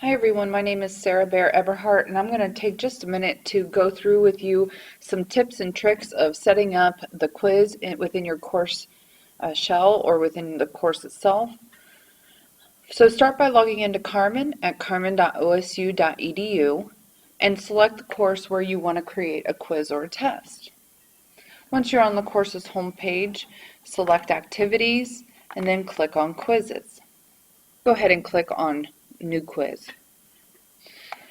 Hi everyone, my name is Sarah Bear-Eberhardt, and I'm going to take just a minute to go through with you some tips and tricks of setting up the quiz within your course shell or within the course itself. So start by logging into Carmen at carmen.osu.edu and select the course where you want to create a quiz or a test. Once you're on the course's home page, select Activities and then click on Quizzes. Go ahead and click on New Quiz.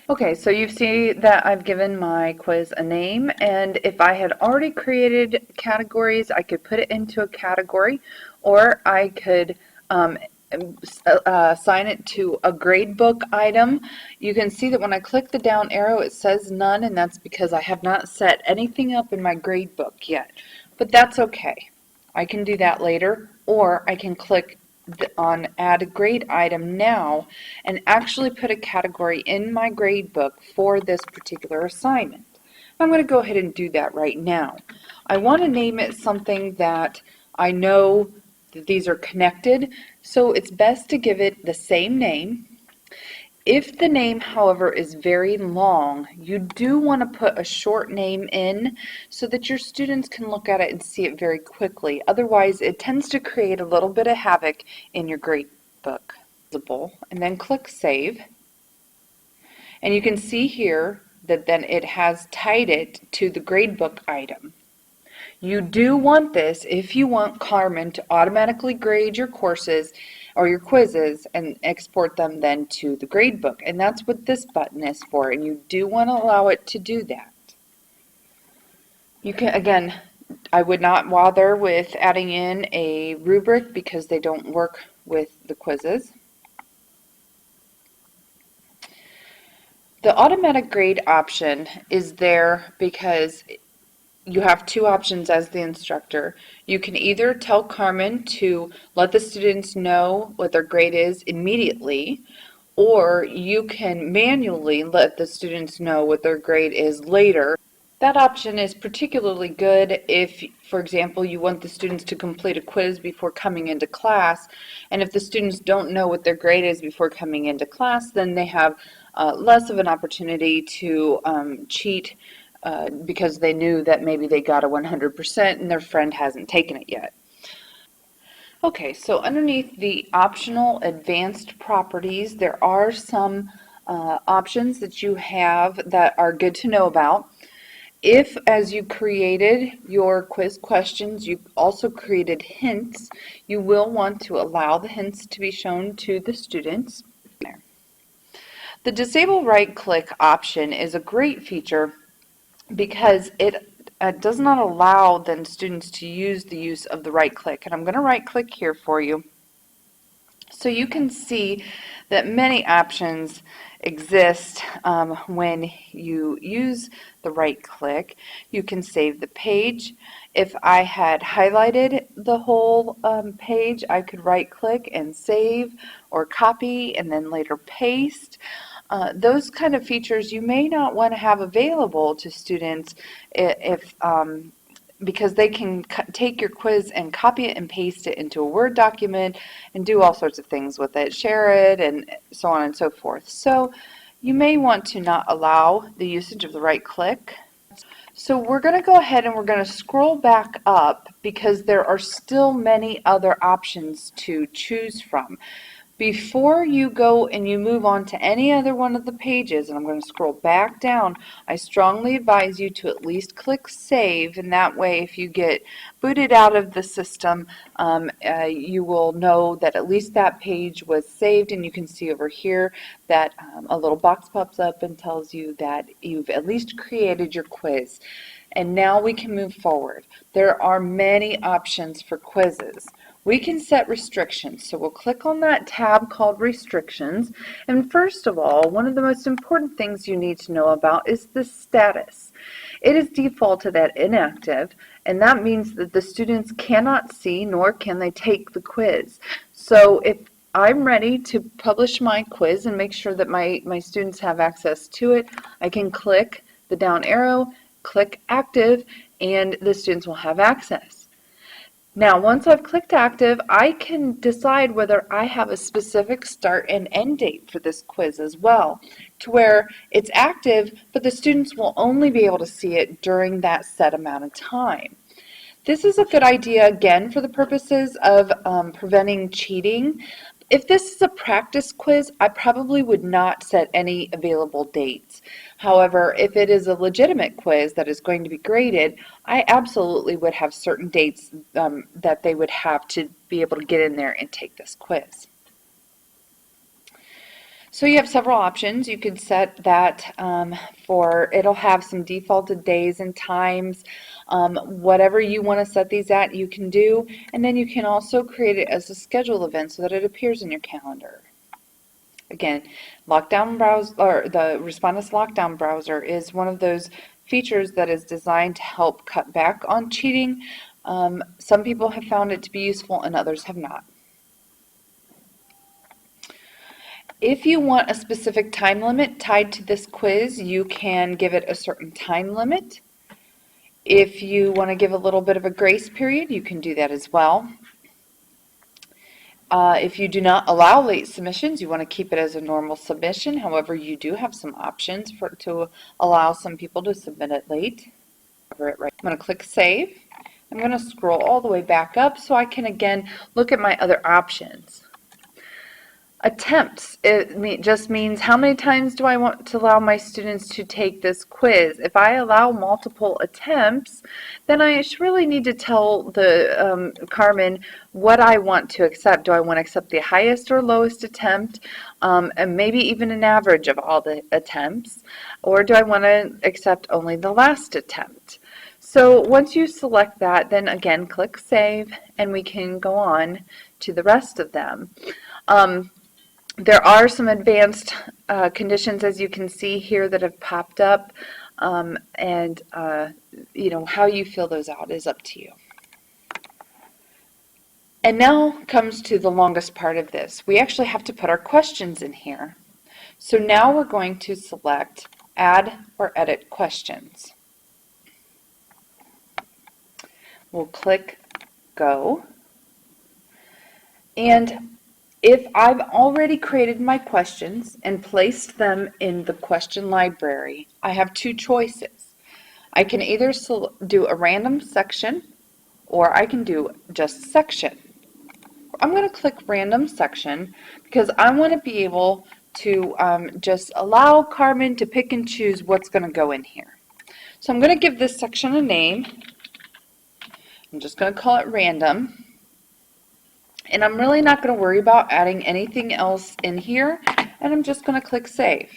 Okay, so you see that I've given my quiz a name, and if I had already created categories, I could put it into a category, or I could assign it to a gradebook item. You can see that when I click the down arrow, it says none, and that's because I have not set anything up in my gradebook yet. But that's okay. I can do that later, or I can click on add a grade item now and actually put a category in my grade book for this particular assignment. I'm going to go ahead and do that right now. I want to name it something that I know that these are connected, so it's best to give it the same name. If the name, however, is very long, you do want to put a short name in so that your students can look at it and see it very quickly. Otherwise, it tends to create a little bit of havoc in your grade book. And then click Save. And you can see here that then it has tied it to the gradebook item. You do want this if you want Carmen to automatically grade your courses or your quizzes and export them then to the gradebook. And that's what this button is for, and you do want to allow it to do that. You can, again, I would not bother with adding in a rubric because they don't work with the quizzes. The automatic grade option is there because you have two options as the instructor. You can either tell Carmen to let the students know what their grade is immediately, or you can manually let the students know what their grade is later. That option is particularly good if, for example, you want the students to complete a quiz before coming into class, and if the students don't know what their grade is before coming into class, then they have less of an opportunity to cheat because they knew that maybe they got a 100% and their friend hasn't taken it yet. Okay, so underneath the optional advanced properties, there are some options that you have that are good to know about. If, as you created your quiz questions, you also created hints, you will want to allow the hints to be shown to the students. The disable right-click option is a great feature because it does not allow then students to use the use of the right click. And I'm going to right click here for you so you can see that many options exist when you use the right click. You can save the page. If I had highlighted the whole page, I could right click and save or copy and then later paste. Those kind of features you may not want to have available to students if because they can take your quiz and copy it and paste it into a Word document and do all sorts of things with it, share it, and so on and so forth. So you may want to not allow the usage of the right click. So we're going to go ahead and we're going to scroll back up because there are still many other options to choose from. Before you go and you move on to any other one of the pages, and I'm going to scroll back down, I strongly advise you to at least click Save, and that way if you get booted out of the system, you will know that at least that page was saved, and you can see over here that a little box pops up and tells you that you've at least created your quiz. And now we can move forward. There are many options for quizzes. We can set restrictions, so we'll click on that tab called Restrictions, and first of all, one of the most important things you need to know about is the status. It is defaulted at inactive, and that means that the students cannot see nor can they take the quiz. So if I'm ready to publish my quiz and make sure that my students have access to it, I can click the down arrow, click Active, and the students will have access. Now, once I've clicked active, I can decide whether I have a specific start and end date for this quiz as well, to where it's active, but the students will only be able to see it during that set amount of time. This is a good idea, again, for the purposes of preventing cheating. If this is a practice quiz, I probably would not set any available dates. However, if it is a legitimate quiz that is going to be graded, I absolutely would have certain dates that they would have to be able to get in there and take this quiz. So you have several options. You could set that it'll have some defaulted days and times. Whatever you want to set these at, you can do. And then you can also create it as a schedule event so that it appears in your calendar. Again, lockdown browser, or the Respondus lockdown browser, is one of those features that is designed to help cut back on cheating. Some people have found it to be useful and others have not. If you want a specific time limit tied to this quiz, you can give it a certain time limit. If you want to give a little bit of a grace period, you can do that as well. If you do not allow late submissions, you want to keep it as a normal submission. However, you do have some options to allow some people to submit it late. I'm going to click Save. I'm going to scroll all the way back up so I can again look at my other options. Attempts, it just means how many times do I want to allow my students to take this quiz. If I allow multiple attempts, then I really need to tell the Carmen what I want to accept. Do I want to accept the highest or lowest attempt, and maybe even an average of all the attempts, or do I want to accept only the last attempt? So once you select that, then again click Save, and we can go on to the rest of them. There are some advanced conditions, as you can see here, that have popped up, and how you fill those out is up to you. And now comes to the longest part of this. We actually have to put our questions in here. So now we're going to select Add or Edit Questions. We'll click Go. And if I've already created my questions and placed them in the question library, I have two choices. I can either do a random section or I can do just section. I'm going to click random section because I want to be able to just allow Carmen to pick and choose what's going to go in here. So I'm going to give this section a name. I'm just going to call it random. And I'm really not going to worry about adding anything else in here, and I'm just going to click Save.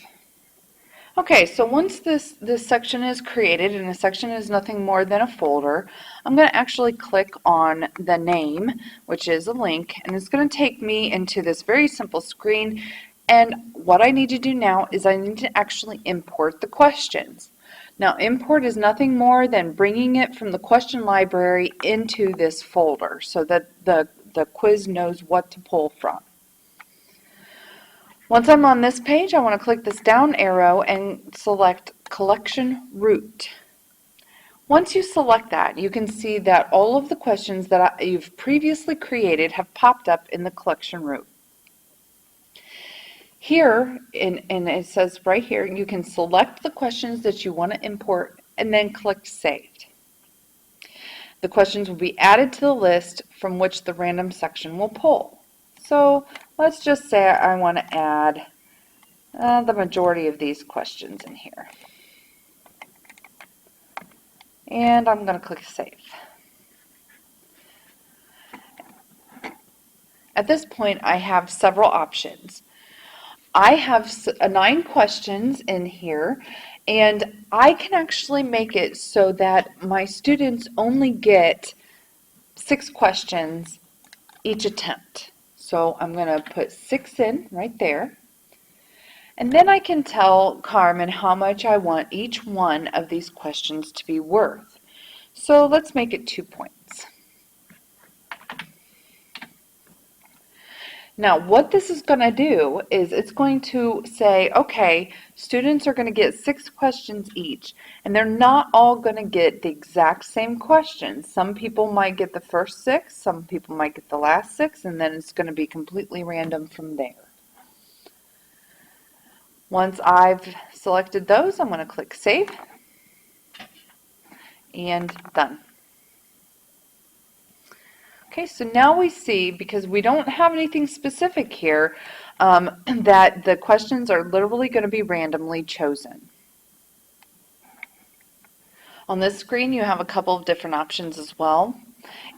Okay, so once this section is created, and a section is nothing more than a folder, I'm going to actually click on the name, which is a link, and it's going to take me into this very simple screen. And what I need to do now is I need to actually import the questions. Now, import is nothing more than bringing it from the question library into this folder so that the quiz knows what to pull from. Once I'm on this page, I want to click this down arrow and select Collection Route. Once you select that, you can see that all of the questions that you've previously created have popped up in the collection route. Here, and it says right here, you can select the questions that you want to import and then click Save. The questions will be added to the list from which the random section will pull. So let's just say I want to add the majority of these questions in here. And I'm going to click Save. At this point, I have several options. I have 9 questions in here, and I can actually make it so that my students only get 6 questions each attempt. So I'm going to put 6 in right there. And then I can tell Carmen how much I want each one of these questions to be worth. So let's make it 2 points. Now, what this is going to do is it's going to say, okay, students are going to get 6 questions each, and they're not all going to get the exact same questions. Some people might get the first 6, some people might get the last 6, and then it's going to be completely random from there. Once I've selected those, I'm going to click Save, and done. Okay, so now we see, because we don't have anything specific here, that the questions are literally going to be randomly chosen. On this screen, you have a couple of different options as well.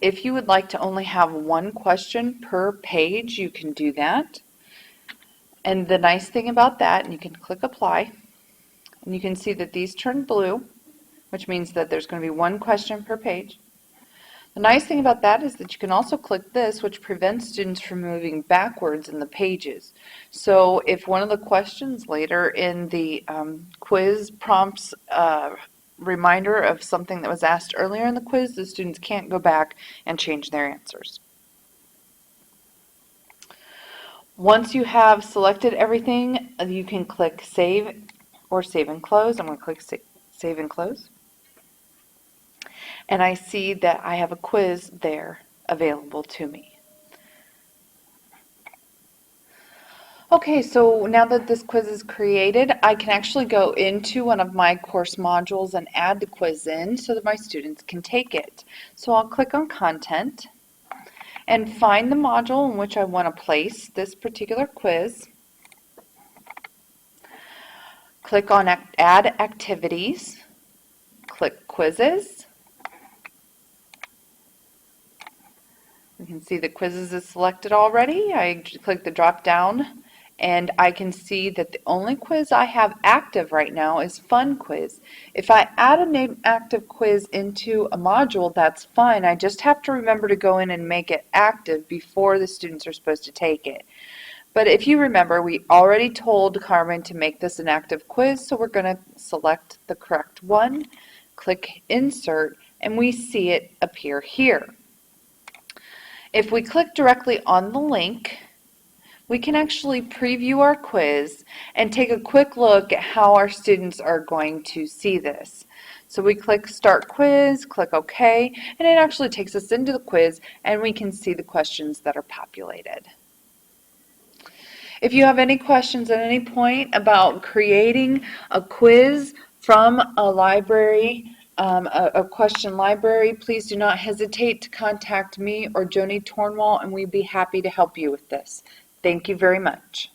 If you would like to only have one question per page, you can do that. And the nice thing about that, and you can click Apply, and you can see that these turn blue, which means that there's going to be one question per page. The nice thing about that is that you can also click this, which prevents students from moving backwards in the pages. So if one of the questions later in the quiz prompts a reminder of something that was asked earlier in the quiz, the students can't go back and change their answers. Once you have selected everything, you can click Save or Save and Close. I'm going to click Save and Close. And I see that I have a quiz there available to me. Okay, so now that this quiz is created, I can actually go into one of my course modules and add the quiz in so that my students can take it. So I'll click on Content and find the module in which I want to place this particular quiz. Click on Add Activities, click Quizzes. You can see the quizzes is selected already. I click the drop down and I can see that the only quiz I have active right now is Fun Quiz. If I add an active quiz into a module, that's fine. I just have to remember to go in and make it active before the students are supposed to take it. But if you remember, we already told Carmen to make this an active quiz, so we're going to select the correct one, click Insert, and we see it appear here. If we click directly on the link, we can actually preview our quiz and take a quick look at how our students are going to see this. So we click Start Quiz, click OK, and it actually takes us into the quiz and we can see the questions that are populated. If you have any questions at any point about creating a quiz from a library, a question library, please do not hesitate to contact me or Joni Tornwall, and we'd be happy to help you with this. Thank you very much.